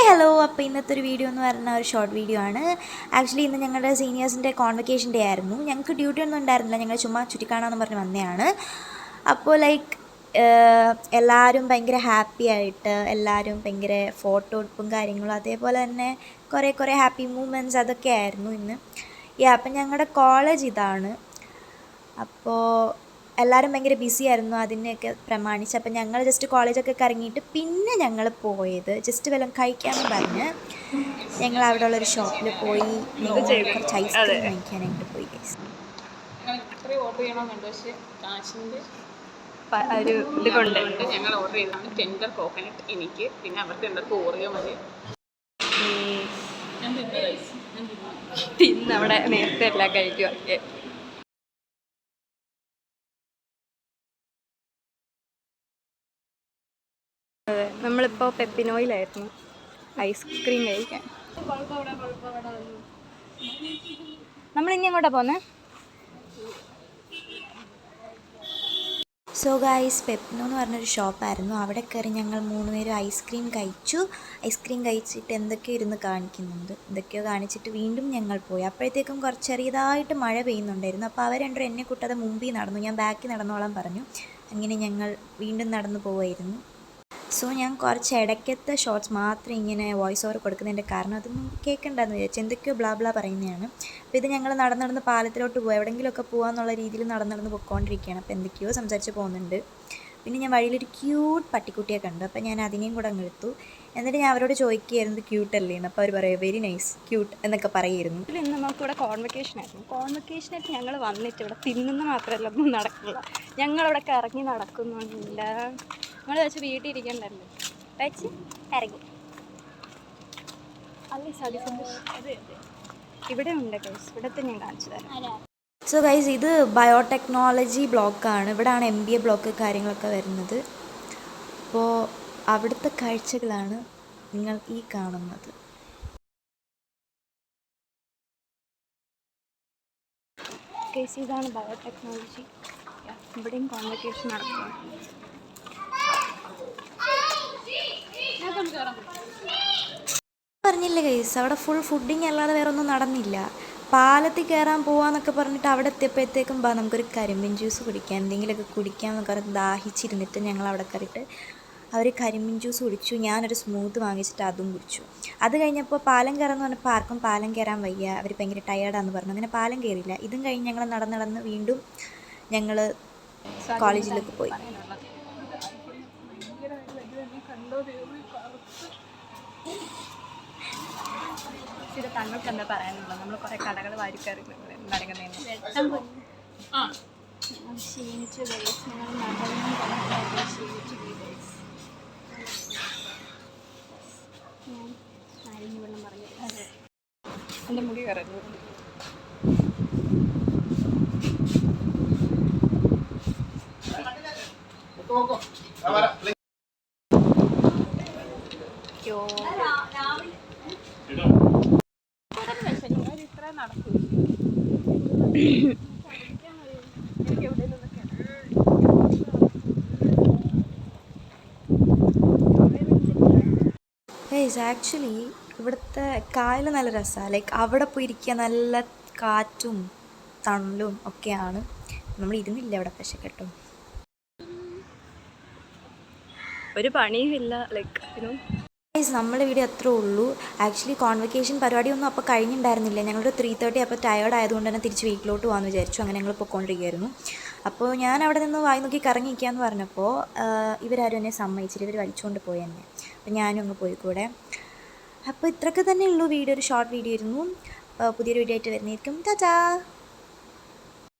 Hello, അപ്പോൾ ഇന്നത്തെ ഒരു വീഡിയോ എന്ന് പറഞ്ഞാൽ ഒരു ഷോർട്ട് വീഡിയോ ആണ്. ആക്ച്വലി ഇന്ന് ഞങ്ങളുടെ സീനിയേഴ്സിൻ്റെ കോൺവക്കേഷൻ ഡേ ആയിരുന്നു. ഞങ്ങൾക്ക് ഡ്യൂട്ടി ഒന്നും ഉണ്ടായിരുന്നില്ല, ഞങ്ങൾ ചുമ്മാ ചുറ്റിക്കാണാമെന്ന് പറഞ്ഞ് വന്നതാണ്. അപ്പോൾ എല്ലാവരും ഭയങ്കര ഹാപ്പി ആയിട്ട്, എല്ലാവരും ഭയങ്കര ഫോട്ടോ എടുപ്പും കാര്യങ്ങളും, അതേപോലെ തന്നെ കുറേ ഹാപ്പി മൂമെൻറ്റ്സ് അതൊക്കെ ആയിരുന്നു ഇന്ന്. അപ്പം ഞങ്ങളുടെ കോളേജ് ഇതാണ്. അപ്പോൾ എല്ലാവരും ഭയങ്കര ബിസി ആയിരുന്നു അതിനെയൊക്കെ പ്രമാണിച്ച്. അപ്പം ഞങ്ങൾ ജസ്റ്റ് കോളേജൊക്കെ കറങ്ങിയിട്ട് പിന്നെ ഞങ്ങൾ പോയത് ജസ്റ്റ് വല്ലതും കഴിക്കാമെന്ന് പറഞ്ഞ് ഞങ്ങൾ അവിടെ ഉള്ളൊരു ഷോപ്പിൽ പോയി കുറച്ച് ഐസ്ക്രീം വാങ്ങിക്കാനായിട്ട് പോയി. ഓർഡർ ചെയ്യണമെന്നുണ്ട്, പക്ഷേ കാശിൻ്റെ ഒരു ഇത് കൊണ്ട് ഞങ്ങൾ ഓർഡർ ചെയ്തതാണ് ടെൻഡർ കോക്കനട്ട് എനിക്ക്, പിന്നെ അവർക്ക് രണ്ടർക്ക് ഓറിയോ മതി. പിന്നെ അവിടെ നേരത്തെ എല്ലാം കഴിക്കുമൊക്കെ. അതെ, നമ്മളിപ്പോൾ പെപ്പിനോയിലായിരുന്നു ഐസ്ക്രീം കഴിക്കാൻ. നമ്മളിനി എങ്ങോട്ടാണ് പോകുന്നത്? സോ ഗൈസ്, പെപ്നോ എന്ന് പറഞ്ഞൊരു ഷോപ്പായിരുന്നു. അവിടെ കയറി ഞങ്ങൾ 3 പേരും ഐസ്ക്രീം കഴിച്ചു. ഐസ്ക്രീം കഴിച്ചിട്ട് എന്തൊക്കെയോ ഇരുന്ന് കാണിക്കുന്നുണ്ട്, എന്തൊക്കെയോ കാണിച്ചിട്ട് വീണ്ടും ഞങ്ങൾ പോയി. അപ്പോഴത്തേക്കും കുറച്ച് ചെറിയതായിട്ട് മഴ പെയ്യുന്നുണ്ടായിരുന്നു. അപ്പോൾ അവർ രണ്ടും എന്നെ കൂട്ടാതെ മുമ്പിൽ നടന്നു, ഞാൻ ബാക്കിൽ നടന്നോളാൻ പറഞ്ഞു. അങ്ങനെ ഞങ്ങൾ വീണ്ടും നടന്നു പോവായിരുന്നു. സോ ഞാൻ കുറച്ച് ഇടയ്ക്കത്തെ ഷോർട്സ് മാത്രം ഇങ്ങനെ വോയിസ് ഓവർ കൊടുക്കുന്നതിൻ്റെ കാരണം അതൊന്നും കേൾക്കണ്ടെന്ന് വിചാരിച്ചു, എന്തൊക്കെയോ ബ്ലാ പറയുന്നതാണ്. അപ്പോൾ ഇത് ഞങ്ങൾ നടന്ന് പാലത്തിലോട്ട് പോകും, എവിടെയെങ്കിലുമൊക്കെ പോകാമെന്നുള്ള രീതിയിൽ നടന്ന് പൊയ്ക്കൊണ്ടിരിക്കുകയാണ്. അപ്പോൾ എന്തൊക്കെയോ സംസാരിച്ച് പോകുന്നുണ്ട്. പിന്നെ ഞാൻ വഴിയിലൊരു ക്യൂട്ട് പട്ടിക്കുട്ടിയെ കണ്ടു. അപ്പോൾ ഞാൻ അതിനെയും കൂടെ അങ്ങ് എടുത്തു. എന്നിട്ട് ഞാൻ അവരോട് ചോദിക്കുകയായിരുന്നു ക്യൂട്ടല്ലേ എന്ന്. അപ്പോൾ അവർ പറയുക വെരി നൈസ് ക്യൂട്ട് എന്നൊക്കെ പറയുമായിരുന്നു. ഇന്ന് നമുക്കിവിടെ കോൺവക്കേഷനായിരുന്നു. കോൺവക്കേഷനായിട്ട് ഞങ്ങൾ വന്നിട്ട് ഇവിടെ തിന്നുന്ന മാത്രമല്ല ഒന്നും നടക്കില്ല, ഞങ്ങളിവിടെ ഇറങ്ങി നടക്കുന്നില്ല. ഞങ്ങൾ വെച്ച് വീട്ടിൽ ഇരിക്കണ്ടല്ലോ, വെച്ച് ഇറങ്ങി. അല്ലേ സതി? ഇവിടെ ഉണ്ട് ഗൈസ്, ഇവിടത്തെ ഞാൻ കാണിച്ചു തരാം. സോ ഗൈസ്, ഇത് ബയോടെക്നോളജി ബ്ലോക്കാണ്. ഇവിടെയാണ് MBA ബ്ലോക്ക് കാര്യങ്ങളൊക്കെ വരുന്നത്. അപ്പോൾ അവിടുത്തെ കാഴ്ചകളാണ് നിങ്ങൾ ഈ കാണുന്നത്. ഗൈസ്, ഇതാണ് ബയോടെക്നോളജി. ഇവിടെയും കോൺവക്കേഷൻ നടക്കുക. പറഞ്ഞില്ലേ ഗൈസ്, അവിടെ ഫുൾ ഫുഡിങ് അല്ലാതെ വേറെ ഒന്നും നടന്നില്ല. പാലത്തിൽ കയറാൻ പോവാന്നൊക്കെ പറഞ്ഞിട്ട് അവിടെ എത്തിയപ്പോഴത്തേക്കും നമുക്കൊരു കരിമ്പിൻ ജ്യൂസ് കുടിക്കാം, എന്തെങ്കിലുമൊക്കെ കുടിക്കാമെന്നൊക്കെ പറഞ്ഞ് ദാഹിച്ചിരുന്നിട്ട് ഞങ്ങൾ അവിടെ കയറിയിട്ട് അവർ കരിമ്പിൻ ജ്യൂസ് കുടിച്ചു. ഞാനൊരു സ്മൂത്ത് വാങ്ങിച്ചിട്ട് അതും കുടിച്ചു. അത് കഴിഞ്ഞപ്പോൾ പാലം കയറാമെന്ന് പറഞ്ഞപ്പോൾ ആർക്കും പാലം കയറാൻ വയ്യ, അവർ ഭയങ്കര ടയേർഡാന്ന് പറഞ്ഞു. അങ്ങനെ പാലം കയറിയില്ല. ഇതും കഴിഞ്ഞ് ഞങ്ങൾ നടന്ന് വീണ്ടും ഞങ്ങൾ കോളേജിലേക്ക് പോയി. ഇത് തങ്ങൾക്ക് എന്താ പറയാനുള്ളത്? നമ്മൾ കുറേ കടകൾ വാരിക്കയറി നടക്കുന്നതിന് ക്ഷീണിച്ചു ഗൈസ്. ഞങ്ങൾ നടന്നു ക്ഷീണിച്ചു ഗൈസ്. ഞാൻ നാരങ്ങ വെള്ളം പറഞ്ഞു. അതെ, എൻ്റെ മുടി കയറുന്നു. ഇത്ര നടക്കും. ആക്ച്വലി ഇവിടുത്തെ കായൽ നല്ല രസമാണ്. അവിടെ പോയിരിക്കുക, നല്ല കാറ്റും തണലും ഒക്കെയാണ്. നമ്മൾ ഇരുന്നില്ല അവിടെ, പക്ഷെ കേട്ടോ ഒരു പണിയുമില്ല. നമ്മുടെ വീഡിയോ അത്രേ ഉള്ളൂ. ആക്ച്വലി കോൺവക്കേഷൻ പരിപാടിയൊന്നും അപ്പോൾ കഴിഞ്ഞിട്ടുണ്ടായിരുന്നില്ല. ഞങ്ങളൊരു 3:30 അപ്പോൾ ടയേർഡ് ആയതുകൊണ്ട് തന്നെ തിരിച്ച് വീട്ടിലോട്ട് പോകാമെന്ന് വിചാരിച്ചു. അങ്ങനെ ഞങ്ങൾ പൊയ്ക്കൊണ്ടിരിക്കുകയായിരുന്നു. അപ്പോൾ ഞാൻ അവിടെ നിന്ന് വായി നോക്കി കറങ്ങിയിരിക്കുകയെന്ന് പറഞ്ഞപ്പോൾ ഇവരാരും എന്നെ സമ്മതിച്ചില്ല, ഇവർ വലിച്ചുകൊണ്ട് പോയി എന്നെ. അപ്പോൾ ഞാനും അങ്ങ് പോയി കൂടെ. അപ്പോൾ ഇത്രയൊക്കെ തന്നെ ഉള്ളൂ വീഡിയോ, ഒരു ഷോർട്ട് വീഡിയോ ആയിരുന്നു. പുതിയൊരു വീഡിയോ ആയിട്ട് വരുന്നതായിരിക്കും. ടാറ്റാ.